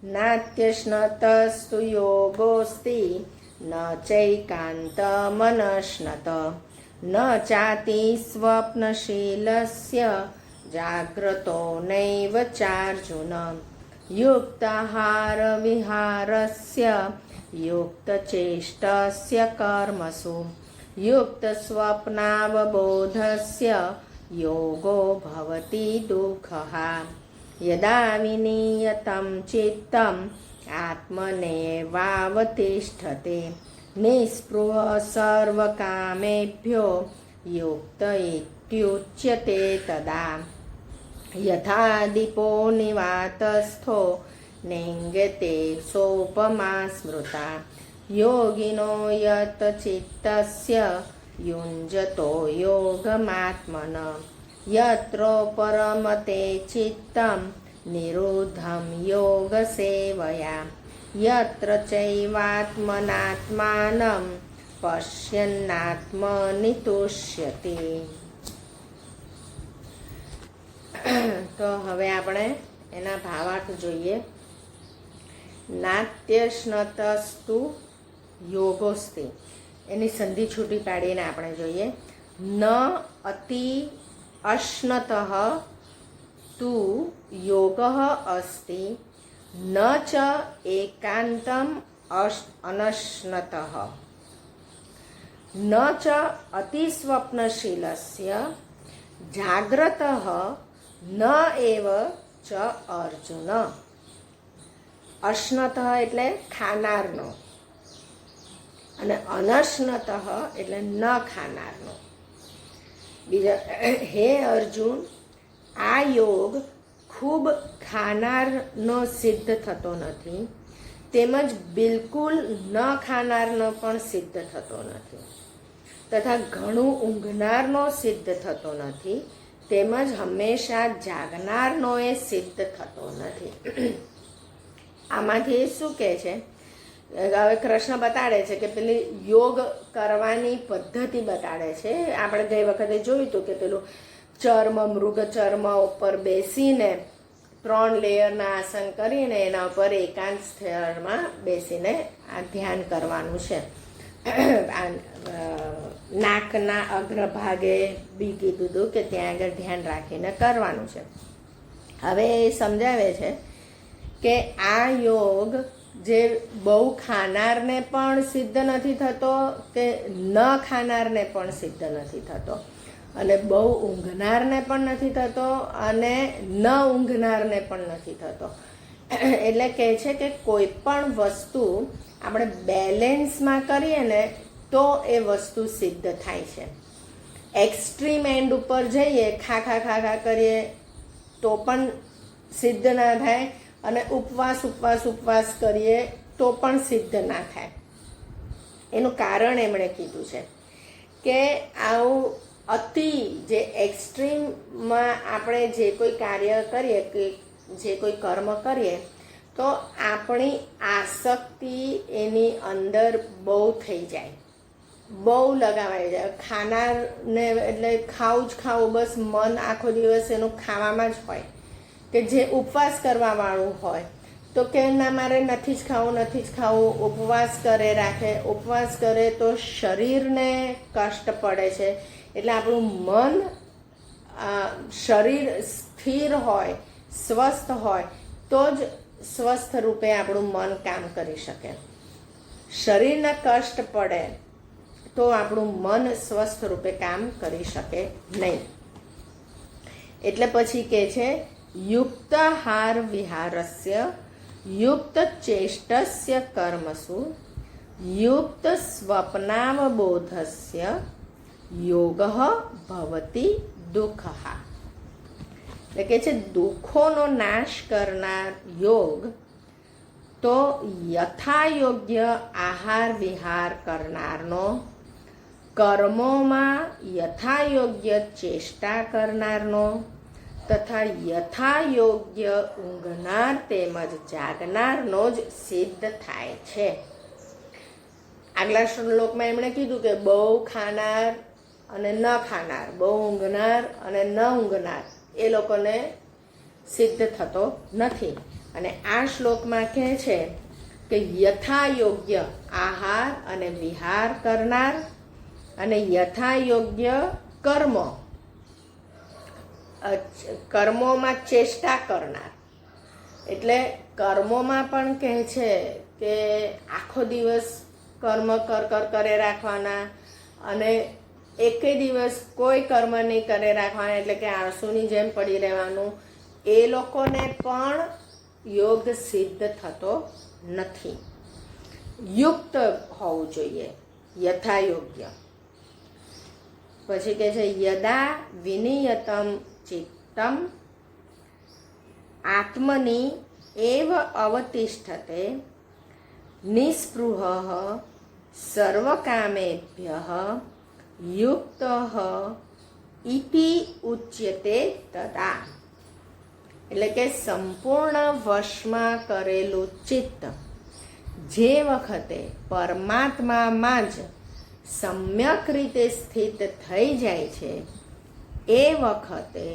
નાત્યશ્નતસ્તુ યોગોસ્તિ ન ચૈકાંતમનશ્નત ન ચાતિ સ્વપ્નશીલસ્ય જાગ્રતો નૈવ ચાર્જુન યુક્તાહાર વિહારસ્ય યુક્તચેષ્ટસ્ય કર્મસુ યુક્તસ્વપ્નાવબોધસ્ય યોગો ભવતિ દુઃખઃ યદા વિનિયતં ચિત્તં આત્મનેવાવતિષ્ઠતે નિસ્પૃહ સર્વકામેભ્યો યુક્ત ઇત્યુચ્યતે તદા યથા દીપો નિવાતસ્થો નેંગતે સોપમા સ્મૃતા યોગિનો યત ચિત્તસ્ય યુંજતો યોગમાત્મન યત્રો પરમતે ચિત્તં નિરુદ્ધં યોગસેવયા યત્ર ચૈવાત્મનાત્માनं પશ્યન્નાત્મનિ તુષ્યતિ. તો હવે આપણે એના ભાવાર્થ જોઈએ. નાત્યશ્નતસ્તુ યોગોસ્તિ, એની સંધિ છૂટી પાડીને આપણે જોઈએ. ન અતિ અશ્નતઃ તુ યોગઃ અસ્તિ ન ચ એકાંતમ અનશ્નતઃ ન ચ અતિસ્વપ્નશીલસ્ય જાગ્રતઃ ન એવ ચ અર્જુન. અશ્નતઃ એટલે ખાનારનો અને અનશ્નતઃ એટલે ન ખાનારનો. બીજા, હે અર્જુન, આ યોગ ખૂબ ખાનારનો સિદ્ધ થતો નથી, તેમજ બિલકુલ ન ખાનારનો પણ સિદ્ધ થતો નથી, તથા ઘણું ઊંઘનારનો સિદ્ધ થતો નથી, તેમજ હંમેશા જાગનારનો એ સિદ્ધ થતો નથી. આમાંથી શું કહે છે? હવે કૃષ્ણ બતાડે છે કે પેલી યોગ કરવાની પદ્ધતિ બતાડે છે. આપણે ગઈ વખતે જોયું હતું કે પેલું મૃગ ચર્મ ઉપર બેસીને 3 લેયરના આસન કરીને એના ઉપર એકાંત સ્થળમાં બેસીને આ ધ્યાન કરવાનું છે. નાકના અગ્રભાગે બી કીધું હતું કે ત્યાં આગળ ધ્યાન રાખીને કરવાનું છે. હવે એ સમજાવે છે કે આ યોગ જે બહુ ખાનારને પણ સિદ્ધ નથી થતો કે ન ખાનારને પણ સિદ્ધ નથી થતો, અને બહુ ઊંઘનારને પણ નથી થતો અને ન ઊંઘનારને પણ નથી થતો. એટલે કહે છે કે કોઈ પણ વસ્તુ આપણે બેલેન્સમાં કરીએ ને તો એ વસ્તુ સિદ્ધ થાય છે. એક્સ્ટ્રીમ એન્ડ ઉપર જઈએ, ખા કરીએ તો પણ સિદ્ધ ના થાય, અને ઉપવાસ કરીએ તો પણ સિદ્ધ ના થાય. એનું કારણ એમણે કીધું છે કે આવું અતિ જે એક્સ્ટ્રીમમાં આપણે જે કોઈ કાર્ય કરીએ કે જે કોઈ કર્મ કરીએ તો આપણી આસક્તિ એની અંદર બહુ થઈ જાય, બહુ લગાવાઈ જાય. ખાનારને એટલે ખાવું જ ખાવું, બસ મન આખો દિવસ એનું ખાવામાં જ હોય. કે જે ઉપવાસ કરવાવાળું હોય તો કે ના, મારે નથી જ ખાવું, ઉપવાસ કરે રાખે. ઉપવાસ કરે તો શરીરને કષ્ટ પડે છે. એટલે આપણું મન, શરીર સ્થિર હોય, સ્વસ્થ હોય તો જ સ્વસ્થ રૂપે આપણું મન કામ કરી શકે. શરીરને કષ્ટ પડે તો આપણું મન સ્વસ્થ રૂપે કામ કરી શકે નહીં. એટલે પછી કહે છે યુક્તાહાર વિહારસ્ય યુક્ત ચેષ્ટસ્ય કર્મસુ યુક્ત સ્વપ્નાવબોધસ્ય યોગઃ ભવતિ દુઃખઃ. એટલે કે છે દુઃખોનો નાશ કરનાર યોગ તો યથાયોગ્ય આહાર વિહાર કરનારનો, કર્મોમાં યથાયોગ્ય ચેષ્ટા કરનારનો તથા યથાયોગ્ય ઊંઘનાર તેમજ જાગનારનો જ સિદ્ધ થાય છે. આગલા શ્લોકમાં એમણે કીધું કે બહુ ખાનાર અને ન ખાનાર, બહુ ઊંઘનાર અને ન ઊંઘનાર એ લોકોને સિદ્ધ થતો નથી. અને આ શ્લોકમાં કહે છે કે યથા યોગ્ય આહાર અને વિહાર કરનાર અને યથા યોગ્ય કર્મોમાં ચેષ્ટા કરનાર. એટલે કર્મોમાં પણ કહે છે કે આખો દિવસ કર્મ કરે રાખવાના અને એકેય દિવસ કોઈ કર્મ નહીં કરે રાખવાના, એટલે કે આળસુની જેમ પડી રહેવાનું. એ લોકોને પણ યોગ સિદ્ધ થતો નથી. યુક્ત હોવું જોઈએ, યથા યોગ્ય. પછી કહે છે યદા વિનિયતમ ચિત્તમ આત્મની એવ અવતિષ્ઠતે નિસ્પૃહ સર્વકામેભ્યઃ યુક્તઃ ઇતિ ઉચ્યતે તદા. એટલે કે સંપૂર્ણ વશમાં કરેલું ચિત્ત જે વખતે પરમાત્મામાં જ સમ્યક રીતે સ્થિત થઈ જાય છે એ વખતે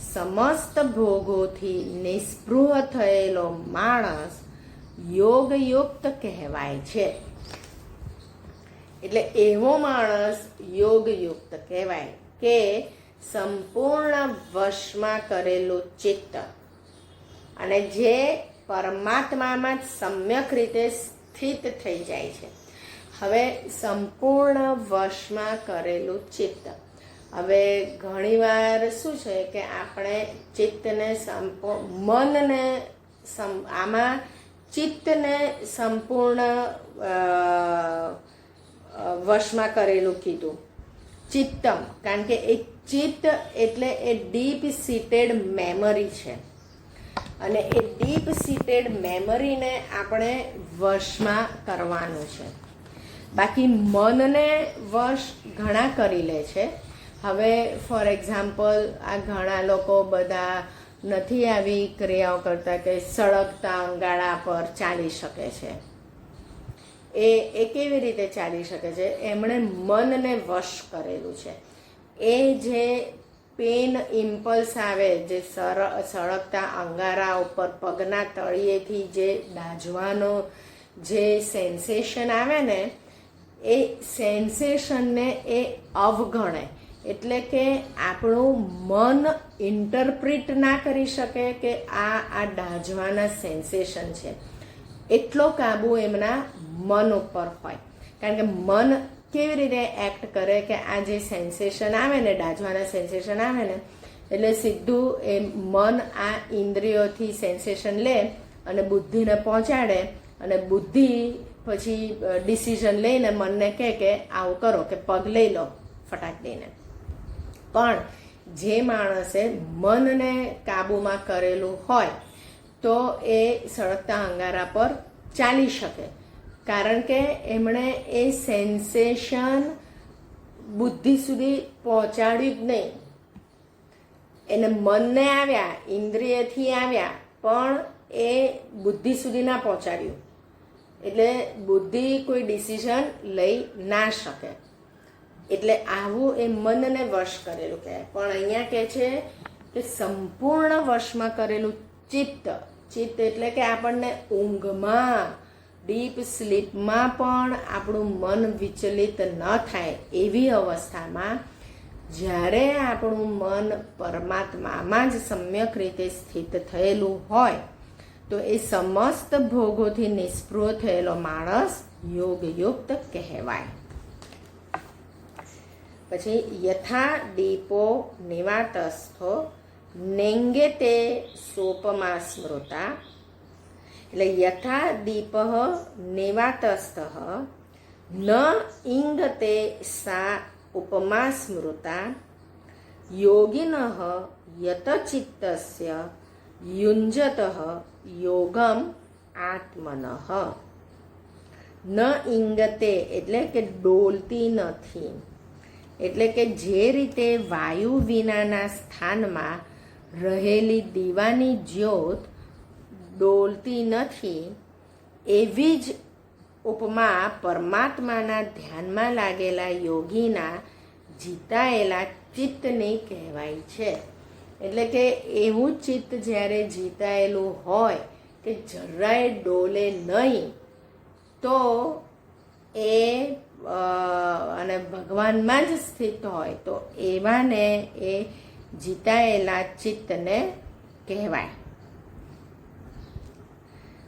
સમસ્ત ભોગોથી નિસ્પૃહ થયેલો માણસ યોગયુક્ત કહેવાય છે. એટલે એવો માણસ યોગયુક્ત કહેવાય કે સંપૂર્ણ વશમાં કરેલું ચિત્ત અને જે પરમાત્મામાં જ સમ્યક રીતે સ્થિત થઈ જાય છે. હવે સંપૂર્ણ વશમાં કરેલું ચિત્ત, હવે ઘણીવાર શું છે કે આપણે ચિત્તને મનને આમાં ચિત્તને સંપૂર્ણ વશમાં કરેલું કીધું ચિત્તમ, કારણ કે એ ચિત્ત એટલે એ ડીપ સીટેડ મેમરી છે અને એ ડીપ સીટેડ મેમરીને આપણે વશમાં કરવાનું છે. બાકી મનને વશ ઘણા કરી લે છે. હવે ફોર એક્ઝામ્પલ આ ઘણા લોકો બધા નથી આવી ક્રિયાઓ કરતા કે સળગતા અંગાડા પર ચાલી શકે છે. એ કેવી રીતે ચાલી શકે છે? એમણે મનને વશ કરેલું છે. એ જે પેન ઇમ્પલ્સ આવે, જે સળગતા અંગારા ઉપર પગના તળિયેથી જે દાઝવાનો જે સેન્સેશન આવે ને, એ સેન્સેશનને એ અવગણે. એટલે કે આપણું મન ઇન્ટરપ્રિટ ના કરી શકે કે આ દાઝવાના સેન્સેશન છે. એટલો કાબુ એમના મન ઉપર હોય. કારણ કે મન કેવી રીતે એક્ટ કરે કે આ જે સેન્સેશન આવે ને, દાઝવાના સેન્સેશન આવે ને, એટલે સીધું એ મન આ ઇન્દ્રિયોથી સેન્સેશન લે અને બુદ્ધિને પહોંચાડે અને બુદ્ધિ પછી ડિસિઝન લઈને મનને કહે કે આવું કરો, કે પગ લઈ લો ફટાક દઈને. પણ જે માણસે મનને કાબૂમાં કરેલું હોય તો એ સળગતા અંગારા પર ચાલી શકે, કારણ કે એમણે એ સેન્સેશન બુદ્ધિ સુધી પહોંચાડ્યું જ નહીં. એને મનને આવ્યા, ઇન્દ્રિયથી આવ્યા, પણ એ બુદ્ધિ સુધી ના પહોંચાડ્યું. એટલે બુદ્ધિ કોઈ ડિસિઝન લઈ ના શકે. એટલે આવું એ મનને વશ કરેલું કહેવાય. પણ અહીંયા કહે છે કે સંપૂર્ણ વશમાં કરેલું ચિત્ત. ચિત્ત એટલે કે આપણને ઊંઘમાં, ડીપ સ્લીપમાં પણ આપણું મન વિચલિત ન થાય એવી અવસ્થામાં જ્યારે આપણું મન પરમાત્મામાં જ સમ્યક રીતે સ્થિત થયેલું હોય તો એ સમસ્ત ભોગોથી નિસ્પૃહ થયેલો માણસ યોગયુક્ત કહેવાય. પછી યથા દીપો નિવાતસ્થો નેંગેતે સોપમા સ્મૃતા. એટલે યથા દીપ નિવાતસ્થ ન ઇંગતે સા ઉપમા સ્મૃતા યોગિન યતચિત્તસ્ય યુંજત યોગમ આત્મનઃ. ન ઇંગતે એટલે કે ડોલતી નથી. એટલે કે જે રીતે વાયુ વિનાના સ્થાનમાં રહેલી દીવાની જ્યોત ડોલતી નથી, એવી જ ઉપમા પરમાત્માના ધ્યાનમાં લાગેલા યોગીના જીતાયેલા ચિત્તની કહેવાય છે. એટલે કે એવું ચિત્ત જ્યારે જીતાયેલું હોય કે જરાય ડોલે નહીં તો એ અને ભગવાનમાં જ સ્થિત હોય તો એવાને એ જીતાયેલા ચિત્તને કહેવાય.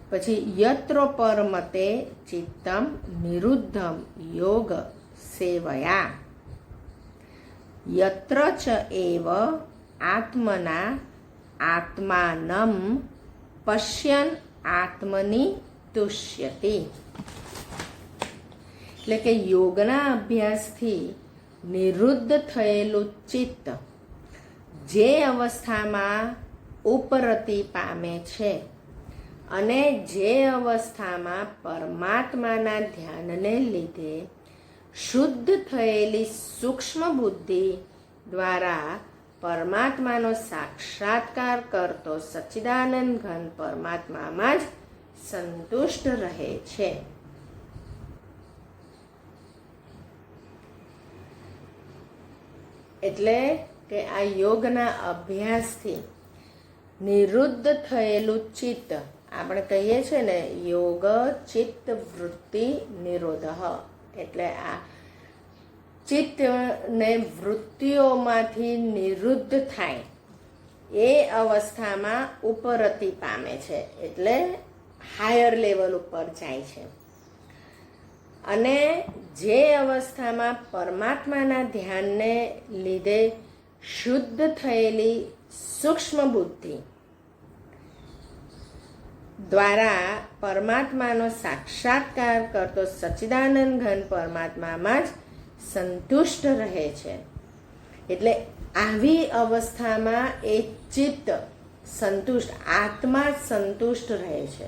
પછી યત્ર પરમતે ચિત્તમ નિરુદ્ધમ યોગ સેવયા યત્ર ચ એવ આત્મના આત્માનમ પશ્યન આત્મની તુષ્યતિ. એટલે કે યોગના અભ્યાસથી નિરુદ્ધ થયેલું ચિત્ત જે અવસ્થામાં ઉપરતિ પામે છે અને જે અવસ્થામાં પરમાત્માના ધ્યાનને લીધે શુદ્ધ થયેલી સૂક્ષ્મ બુદ્ધિ દ્વારા પરમાત્માનો સાક્ષાત્કાર કરતો સચ્ચિદાનંદ ઘન પરમાત્મામાં જ સંતુષ્ટ રહે છે. એટલે કે આ યોગના અભ્યાસથી નિરુદ્ધ થયેલું ચિત્ત, આપણે કહીએ છીએ ને યોગ ચિત્ત વૃત્તિ નિરોધ, એટલે આ ચિત્તને વૃત્તિઓમાંથી નિરુદ્ધ થાય એ અવસ્થામાં ઉપરતિ પામે છે, એટલે હાયર લેવલ ઉપર જાય છે. અને જે અવસ્થામાં પરમાત્માના ધ્યાનને લીધે શુદ્ધ થયેલી સૂક્ષ્મ બુદ્ધિ દ્વારા પરમાત્માનો સાક્ષાત્કાર કરતો સચ્ચિદાનંદ ઘન પરમાત્મામાં જ સંતુષ્ટ રહે છે. એટલે આવી અવસ્થામાં એ ચિત્ત સંતુષ્ટ, આત્મા સંતુષ્ટ રહે છે.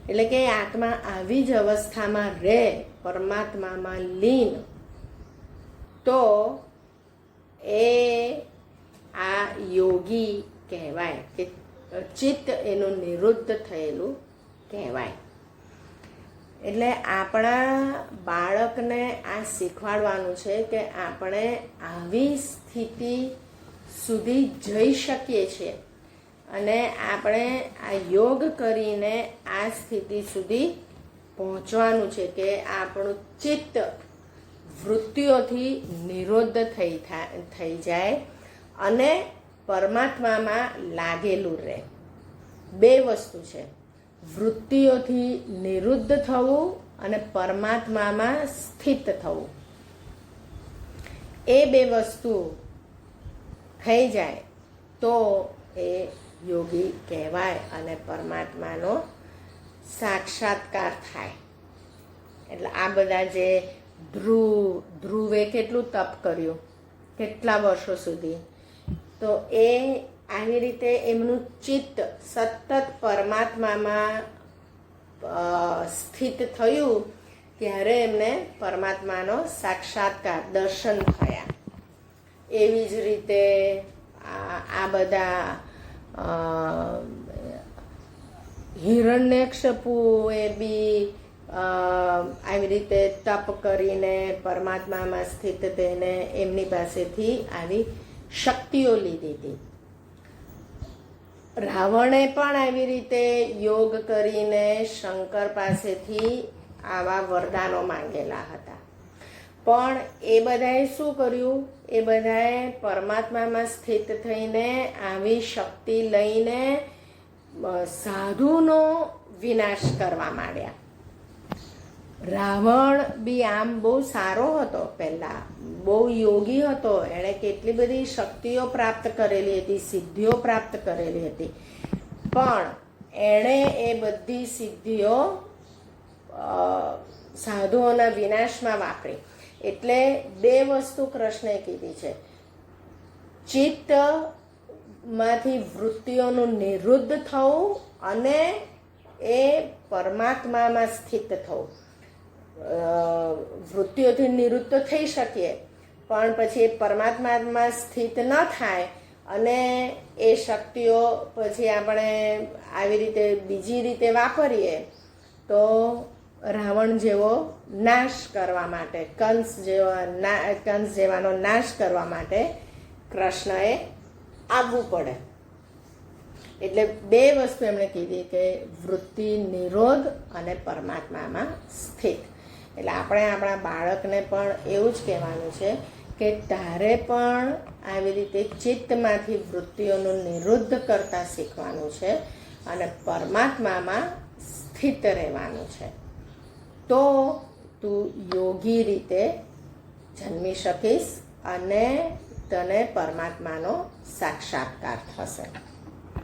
એટલે કે આત્મા આવી જ અવસ્થામાં રહે, પરમાત્મામાં લીન, તો એ આ યોગી કહેવાય, કે ચિત્ત એનું નિરુદ્ધ થયેલું કહેવાય. એટલે આપણા બાળકને આ શીખવાડવાનું છે કે આપણે આવી સ્થિતિ સુધી જઈ શકીએ છીએ અને આપણે આ યોગ કરીને આ સ્થિતિ સુધી પહોંચવાનું છે કે આપણું ચિત્ત વૃત્તિઓથી નિરુદ્ધ થઈ જાય અને પરમાત્મામાં લાગેલું રહે. બે વસ્તુ છે, વૃત્તિઓથી નિરુદ્ધ થવું અને પરમાત્મામાં સ્થિત થવું. એ બે વસ્તુ થઈ જાય તો એ યોગી કહેવાય અને પરમાત્માનો સાક્ષાત્કાર થાય. એટલે આ બધા જે ધ્રુવે કેટલું તપ કર્યું, કેટલા વર્ષો સુધી, તો એ આવી રીતે એમનું ચિત્ત સતત પરમાત્મામાં સ્થિત થયું ત્યારે એમને પરમાત્માનો સાક્ષાત્કાર, દર્શન થયા. એવી જ રીતે આ બધા હિરણ્યકશિપુ એ બી આવી રીતે તપ કરીને પરમાત્મામાં સ્થિત થઈને એમની પાસેથી આવી શક્તિઓ લીધી હતી. રાવણે પણ આવી રીતે યોગ કરીને શંકર પાસેથી આવા વરદાનો માંગેલા હતા. પણ એ બધાએ શું કર્યું? એ બધાએ પરમાત્મામાં સ્થિત થઈને આવી શક્તિ લઈને સાધુનો વિનાશ કરવા માંડ્યા. રાવણ બી આમ બહુ સારો હતો, પહેલા બહુ યોગી હતો, એણે કેટલી બધી શક્તિઓ પ્રાપ્ત કરેલી હતી, સિદ્ધિઓ પ્રાપ્ત કરેલી હતી, પણ એણે એ બધી સિદ્ધિઓ સાધુઓના વિનાશમાં વાપરી. એટલે બે વસ્તુ કૃષ્ણએ કીધી છે, ચિત્તમાંથી વૃત્તિઓનું નિરુદ્ધ થવું અને એ પરમાત્મામાં સ્થિત થવું. વૃત્તિઓથી નિરુદ્ધ થઈ શકીએ પણ પછી એ પરમાત્મામાં સ્થિત ન થાય અને એ શક્તિઓ પછી આપણે આવી રીતે બીજી રીતે વાપરીએ તો રાવણ જેવો નાશ કરવા માટે, કંસ જેવાનો નાશ કરવા માટે કૃષ્ણએ આવવું પડે. એટલે બે વસ્તુ એમણે કીધી કે વૃત્તિ નિરોધ અને પરમાત્મામાં સ્થિત. એટલે આપણે આપણા બાળકને પણ એવું જ કહેવાનું છે કે તારે પણ આવી રીતે ચિત્તમાંથી વૃત્તિઓનું નિરુદ્ધ કરતાં શીખવાનું છે અને પરમાત્મામાં સ્થિત રહેવાનું છે. તો તું યોગી રીતે જન્મી શકીશ અને તને પરમાત્માનો સાક્ષાત્કાર થશે.